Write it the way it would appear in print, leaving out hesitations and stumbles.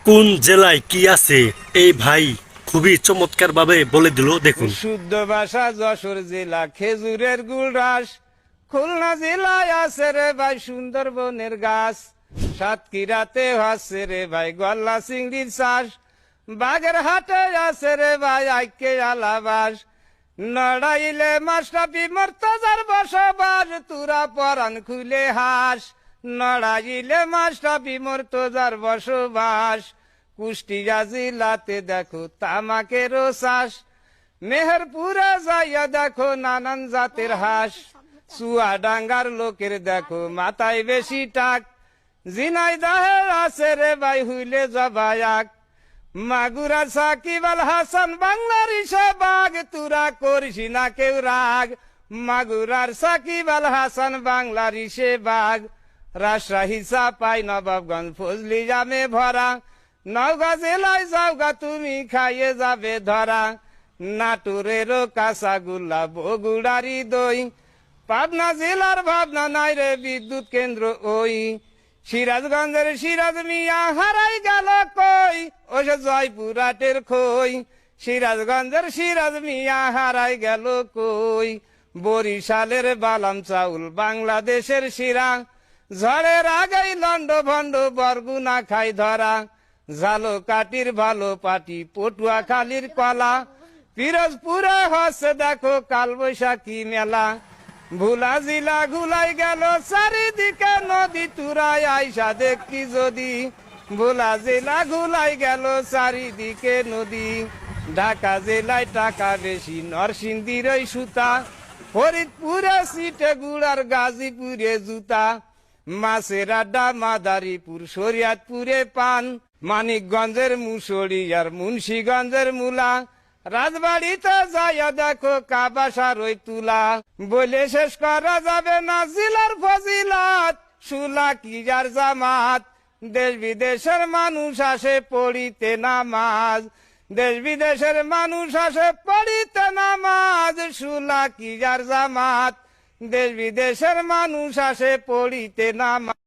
কোন জেলায় কি আছে এই ভাই খুবই চমৎকার ভাবে বলে দিল। দেখুন, শুদ্ধ ভাষা যশোর জেলা খেজুরের গুড় রাস। খুলনা জেলায় আছে রে ভাই সুন্দরবনের গাছ। সাতক্ষীরাতে আছে রে ভাই গল্লা চিংড়ির চাষ। বাগের হাটে আছে রে ভাই আইকে আলাবাস। নড়াইলে মাস্টাপি মর্তজার বসবাস, তুরা পরান খুলে হাস। নড়াইলে মাস্টাপি মর্তজার বসবাস। কুষ্টিয়া জেলাতে দেখো তামাকেরও চাষ। মেহেরপুরে যাইয়া দেখো নানান জাতের হাঁস। চুয়াডাঙ্গার লোকের দেখো মাথায় বেশি টাক। ঝিনাইদহে আছে রে ভাই হুইলে জবায়াক। মাগুরা সাকিব আল হাসান বাংলার ইসাবাগ, তুরা করিস না কেউ রাগ। মাগুরার সাকিব আল হাসান বাংলার ইসেবাগ। রাজশাহী চাপাই নবাবগঞ্জ ফজলি জামে ভরা। নওগাঁ জেলায় যাওগা তুমি খাইয়ে যাবে ধরা। নাটোরেরও কাঁচাগুল্লা বগুড়ারি দই। পাবনা জেলার ভাবনা নাই রে বিদ্যুৎ কেন্দ্র ওই। সিরাজগঞ্জের সিরাজ মিয়া হারাই গেল কই, ওসে জয়পুরাটের খই। সিরাজগঞ্জের সিরাজ মিয়া হারাই গেল কই। বরিশালের বালাম চাউল বাংলাদেশের শিরা। ঝড়ের আগেই লন্ড ভন্ড বরগুনা খাই ধরা। ঝালো কাটির ভালো পাটি পটুয়া খালির কলা। পিরোজপুরে হচ্ছে দেখো কালবৈশাখী মেলা। ভুলা জিলা ঘুলাই গেল চারিদিকে নদী, তুরাই আইসা দেখি যদি। ভোলা জেলা ঘুলাই গেল চারিদিকে নদী। ঢাকা জেলায় টাকা বেশি নরসিংদীর ওই সুতা। ফরিদপুরে সিটে গুড়ার গাজীপুরে জুতা। মাছের আড্ডা মাদারীপুর শরিয়াতপুরে পান। মানিকগঞ্জের মুসড়ি আর মুন্সিগঞ্জের মূলা। রাজবাড়িতে যাইয়া দেখো কাবাসার ওই তুলা। বলে শেষ করা যাবে না জেলার ফজিলাত, সুলা কি যার জামাত। দেশ বিদেশের মানুষ আসে পড়িতে নামাজ। দেশ বিদেশের মানুষ আসে পড়িতে নামাজ। সুলা কি যার জামাত। দেশ বিদেশের মানুষ আসে পড়িতে নামাজ।